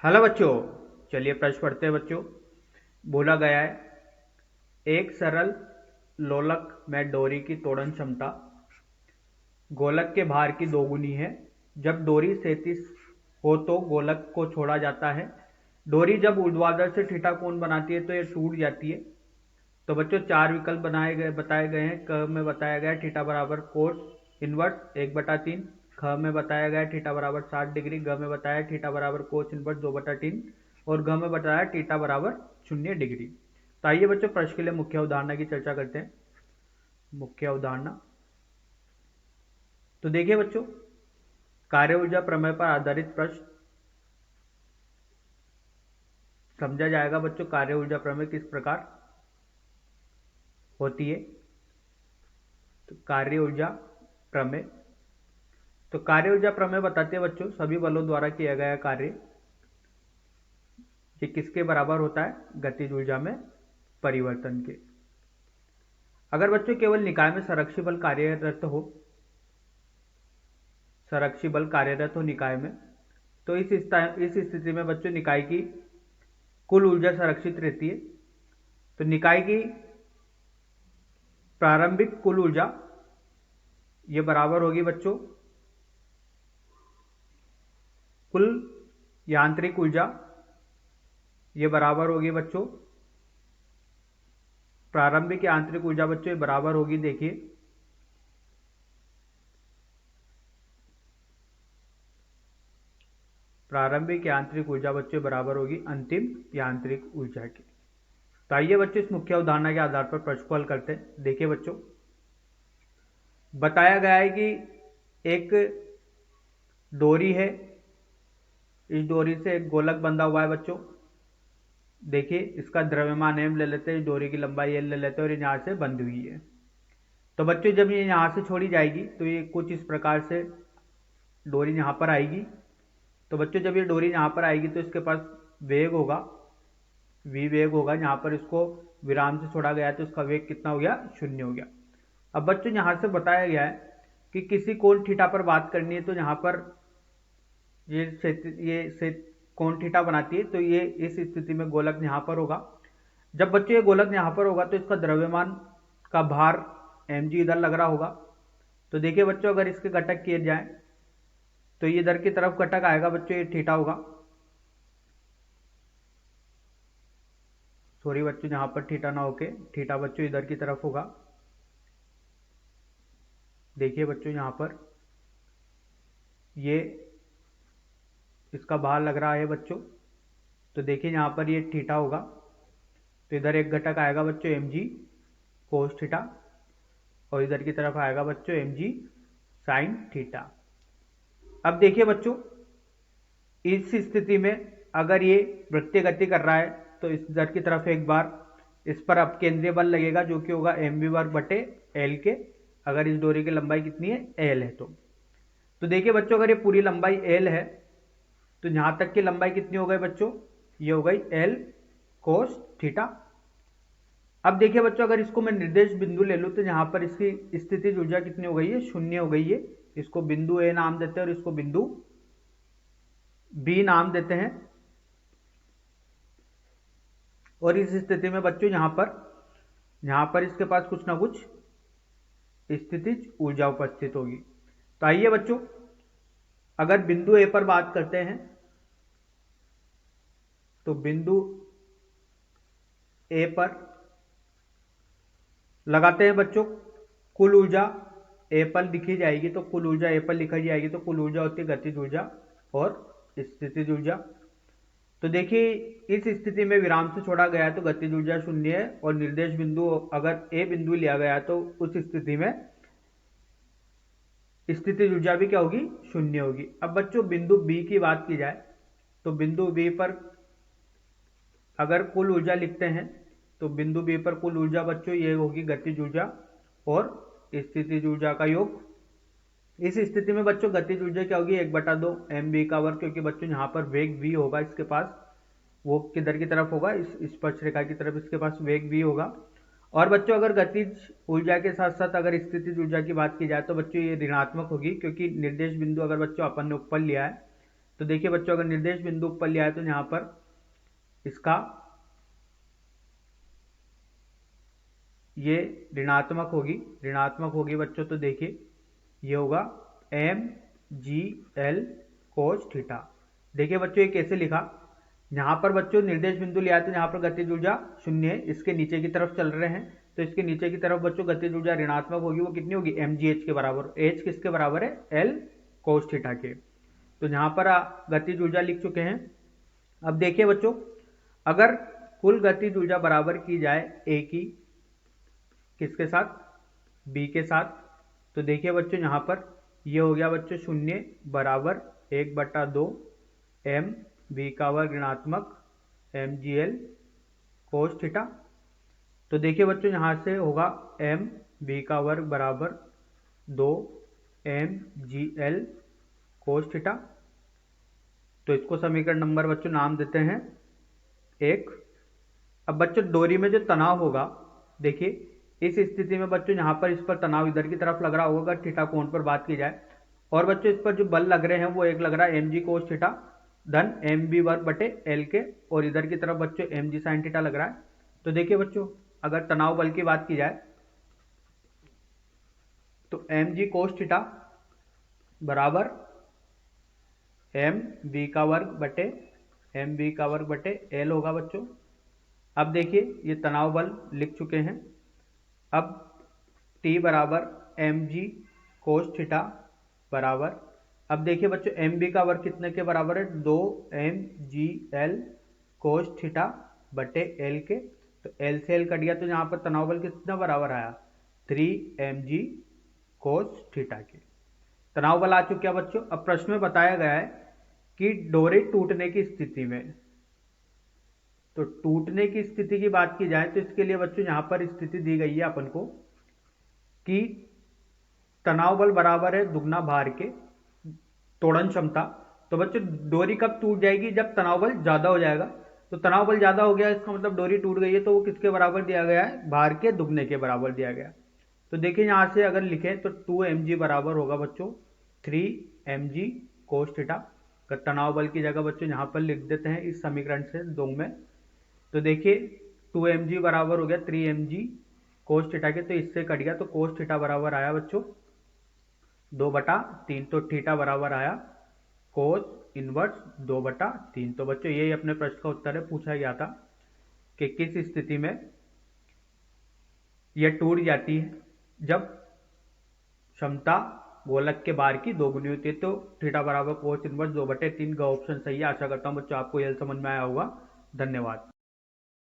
Hello बच्चों। चलिए प्रश्न पढ़ते हैं बच्चों। बोला गया है एक सरल लोलक में डोरी की तोड़न क्षमता गोलक के भार की दोगुनी है। जब डोरी सेतीस हो तो गोलक को छोड़ा जाता है। डोरी जब ऊर्ध्वाधर से थीटा कोण बनाती है तो यह टूट जाती है। तो बच्चों चार विकल्प बताए गए हैं। क में बताया गया है थीटा बराबर कोस इनवर्स 1/3। ख में बताया गया है थीटा बराबर 60 डिग्री। ग में बताया है थीटा बराबर कोस इनवर्स 2/3। और घ में बताया थीटा बराबर 0 डिग्री। तो आइए बच्चों प्रश्न के लिए मुख्य अवधारणा की चर्चा करते हैं। मुख्य अवधारणा तो देखिए बच्चों, कार्य ऊर्जा प्रमेय पर आधारित प्रश्न समझा जाएगा। बच्चों कार्य ऊर्जा प्रमेय किस प्रकार होती है। तो कार्य ऊर्जा प्रमेय बताते हैं बच्चों सभी बलों द्वारा किया गया कार्य ये किसके बराबर होता है, गतिज ऊर्जा में परिवर्तन के। अगर बच्चों केवल निकाय में संरक्षी बल कार्यरत हो निकाय में, तो इस स्थिति में बच्चों निकाय की कुल ऊर्जा संरक्षित रहती है। तो निकाय की प्रारंभिक कुल ऊर्जा ये बराबर होगी बच्चों कुल यांत्रिक ऊर्जा, ये बराबर होगी बच्चों प्रारंभिक यांत्रिक ऊर्जा। बच्चों ये बराबर होगी, देखिए प्रारंभिक यांत्रिक ऊर्जा बच्चों बराबर होगी अंतिम यांत्रिक ऊर्जा की। तो आइए बच्चों इस मुख्य अवधारणा के आधार पर प्रश्न को हल करते हैं। देखिए बच्चों, बताया गया है कि एक डोरी है, इस डोरी से एक गोलक बंधा हुआ है बच्चों। देखिए इसका द्रव्यमान m ले लेते हैं, डोरी की लंबाई l ले लेते हैं और यहाँ से बंधी हुई है। तो बच्चों जब ये यहाँ से छोड़ी जाएगी तो ये कुछ इस प्रकार से डोरी यहाँ पर आएगी। तो बच्चों जब ये डोरी यहाँ पर आएगी तो इसके पास वेग होगा, v वेग होगा। यहाँ पर इसको विराम से छोड़ा गया है तो इसका वेग कितना हो गया, 0 हो गया। अब बच्चों यहाँ से बताया गया है कि किसी कोण थीटा पर बात करनी है। तो यहाँ पर ये कोण थीटा बनाती है, तो ये इस स्थिति में गोलक यहाँ पर होगा। जब बच्चों ये गोलक यहाँ पर होगा तो इसका द्रव्यमान का भार mg इधर लग रहा होगा। तो देखिए बच्चों अगर इसके घटक किए जाएं तो ये इधर की तरफ घटक आएगा बच्चों, ये थीटा होगा। सॉरी बच्चों, यहाँ पर थीटा ना होके थीटा बच्चों इधर की तरफ होगा। देखिए बच्चों यहाँ पर ये इसका भार लग रहा है बच्चों। तो देखिए यहाँ पर ये थीटा होगा, तो इधर एक घटक आएगा बच्चों mg कोस थीटा और इधर की तरफ आएगा बच्चों mg साइन थीटा। अब देखिए बच्चों इस स्थिति में अगर ये वृत्तीय गति कर रहा है तो इस इधर की तरफ एक बार इस पर अब केंद्रीय बल लगेगा जो कि होगा mv वर्ग बटे l के। अगर इस डोरी की लंबाई कितनी है, l है। तो देखिए बच्चों अगर ये पूरी लंबाई l है तो यहां तक की लंबाई कितनी हो गई बच्चों, ये हो गई l कोस थीटा। अब देखिए बच्चों अगर इसको मैं निर्देश बिंदु ले लूं तो यहाँ पर इसकी स्थितिज ऊर्जा कितनी हो गई है, 0 हो गई है। इसको बिंदु a नाम देते हैं और इसको बिंदु b नाम देते हैं। और इस स्थिति में बच्चों यहाँ पर इसके पास कुछ ना कुछ स्थितिज ऊर्जा उपस्थित होगी। तो आइए बच्चों अगर बिंदु ए पर बात करते हैं तो बिंदु ए पर लगाते हैं बच्चों कुल ऊर्जा ए पर लिखी जाएगी। तो कुल ऊर्जा ए पर लिखी जाएगी तो कुल ऊर्जा होती है गतिज ऊर्जा और स्थितिज ऊर्जा। तो देखिए इस स्थिति में विराम से छोड़ा गया है तो गतिज ऊर्जा 0 है और निर्देश बिंदु अगर ए बिंदु लिया गया है तो उस स्थिति में स्थितिज ऊर्जा भी क्या होगी, 0 होगी। अब बच्चों बिंदु बी की बात की जाए तो बिंदु बी पर अगर कुल ऊर्जा लिखते हैं तो बिंदु बी पर कुल ऊर्जा बच्चों ये होगी गतिज ऊर्जा और स्थितिज ऊर्जा का योग। इस स्थिति में बच्चों गतिज ऊर्जा क्या होगी, 1/2 mv का वर्ग, क्योंकि बच्चों यहाँ पर वेग v होगा इसके पास, वो किधर की तरफ होगा, इस स्पर्श रेखा की तरफ इसके पास वेग v होगा। और बच्चों अगर गतिज ऊर्जा के साथ साथ अगर स्थितिज ऊर्जा की बात की जाए तो बच्चों ये ऋणात्मक होगी, क्योंकि निर्देश बिंदु अगर बच्चों अपन ने ऊपर लिया है तो देखिए बच्चों, अगर निर्देश बिंदु ऊपर लिया है तो यहाँ पर इसका ये ऋणात्मक होगी बच्चों। तो देखिए ये होगा mgl cos थीटा। देखिए बच्चों, ये कैसे लिखा, यहाँ पर बच्चों निर्देश बिंदु लिया है तो यहाँ पर गतिज ऊर्जा शून्य है, इसके नीचे की तरफ चल रहे हैं, तो इसके नीचे की तरफ बच्चों गतिज ऊर्जा ऋणात्मक होगी। वो कितनी होगी, mgh के बराबर। h किसके बराबर है, l cos थीटा के। तो यहाँ पर गतिज ऊर्जा लिख चुके हैं। अब देखिए बच्चों, अगर कुल गतिज ऊर्जा बराबर की जाए a की किसके साथ, b के साथ, तो देखिए बच्चों यहाँ पर ये हो गया बच्चों शून्य बराबर 1/2 m v का वर्ग ऋणात्मक mgl cos थीटा। तो देखिए बच्चों यहाँ से होगा m v का वर्ग बराबर 2 mgl cos थीटा। तो इसको समीकरण नंबर बच्चों नाम देते हैं 1। अब बच्चों डोरी में जो तनाव होगा, देखिए इस स्थिति में बच्चों यहाँ पर इस पर तनाव इधर की तरफ लग रहा होगा अगर थीटा कोण पर बात की जाए, और बच्चों इस पर जो बल लग रहे हैं वो एक लग रहा है mg cos थीटा धन mv वर्ग बटे l के, और इधर की तरफ बच्चों mg sin थीटा लग रहा है। तो देखिए बच्चों, अगर तनाव बल की बात की जाए तो mg cos थीटा बराबर mv का वर्ग बटे l होगा बच्चों। अब देखिए ये तनाव बल लिख चुके हैं। अब T बराबर mg cos थीटा बराबर, अब देखिए बच्चों mv का वर्ग कितने के बराबर है, 2 mgl cos थीटा बटे l के। तो l से l कट गया तो यहाँ पर तनाव बल कितना बराबर आया, 3 mg cos थीटा के। तनाव बल आ चुका बच्चों। अब प्रश्न में बताया गया है कि डोरी टूटने की स्थिति में, तो टूटने की स्थिति की बात की जाए तो इसके लिए बच्चों यहाँ पर स्थिति दी गई है अपन को कि तनाव बल बराबर है दुगना भार के तोड़न क्षमता। तो बच्चों डोरी कब टूट जाएगी, जब तनाव बल ज्यादा हो जाएगा। तो तनाव बल ज्यादा हो गया, इसका मतलब डोरी टूट गई है, तो वो किसके बराबर दिया गया है, भार के दुगने के बराबर दिया गया। तो देखिए यहाँ से अगर लिखें तो 2 mg बराबर होगा बच्चों 3 mg cos थीटा। तनाव बल की जगह बच्चों यहाँ पर लिख देते हैं इस समीकरण से 2 में। तो देखिए 2 mg बराबर हो गया 3 mg cos थीटा के, तो इससे कट गया, तो cos थीटा बराबर आया बच्चों 2/3। तो थीटा बराबर आया cos इनवर्स 2/3। तो बच्चों यही अपने प्रश्न का उत्तर है, पूछा गया था कि किस स्थिति में यह टूट जाती है, जब क्षमता गोलक के बार की दोगुनी होती है। तो थीटा बराबर cos इनवर्स 2/3 का ऑप्शन सही है। आशा करता हूं बच्चों आपको यह समझ में आया होगा। धन्यवाद।